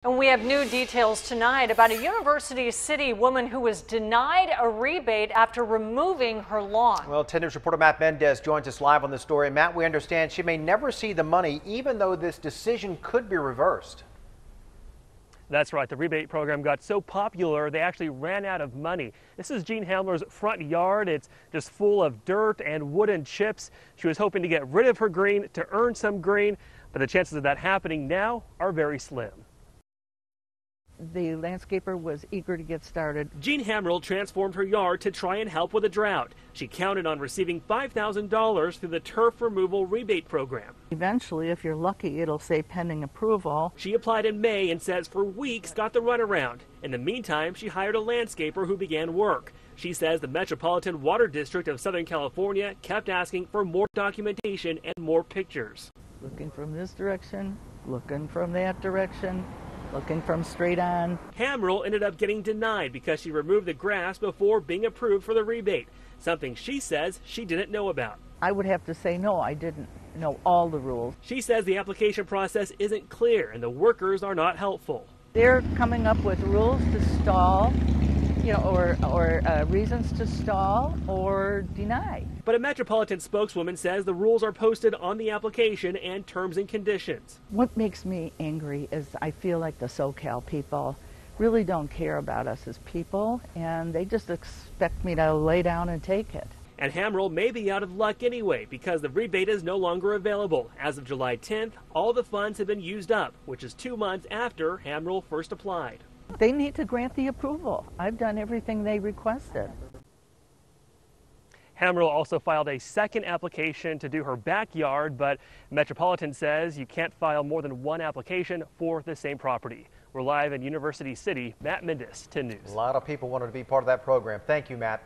And we have new details tonight about a University City woman who was denied a rebate after removing her lawn. Well, 10 News reporter Matt Mendez joins us live on the story. Matt, we understand she may never see the money, even though this decision could be reversed. That's right. The rebate program got so popular, they actually ran out of money. This is Jean Hamler's front yard. It's just full of dirt and wooden chips. She was hoping to get rid of her green to earn some green, but the chances of that happening now are very slim. The landscaper was eager to get started. Jean Hamrell transformed her yard to try and help with a drought. She counted on receiving $5,000 through the turf removal rebate program. Eventually, if you're lucky, it'll say pending approval. She applied in May and says for weeks got the runaround. In the meantime, she hired a landscaper who began work. She says the Metropolitan Water District of Southern California kept asking for more documentation and more pictures. Looking from this direction, looking from that direction. Looking from straight on. Hamrell ended up getting denied because she removed the grass before being approved for the rebate, something she says she didn't know about. I would have to say no, I didn't know all the rules. She says the application process isn't clear and the workers are not helpful. They're coming up with rules to stall, or reasons to stall or deny. But a Metropolitan spokeswoman says the rules are posted on the application and terms and conditions. What makes me angry is I feel like the SoCal people really don't care about us as people, and they just expect me to lay down and take it. And Hamrell may be out of luck anyway because the rebate is no longer available. As of July 10th, all the funds have been used up, which is 2 months after Hamrell first applied. They need to grant the approval. I've done everything they requested. Hamrell also filed a second application to do her backyard, but Metropolitan says you can't file more than one application for the same property. We're live in University City. Matt Mendez, 10 News. A lot of people wanted to be part of that program. Thank you, Matt.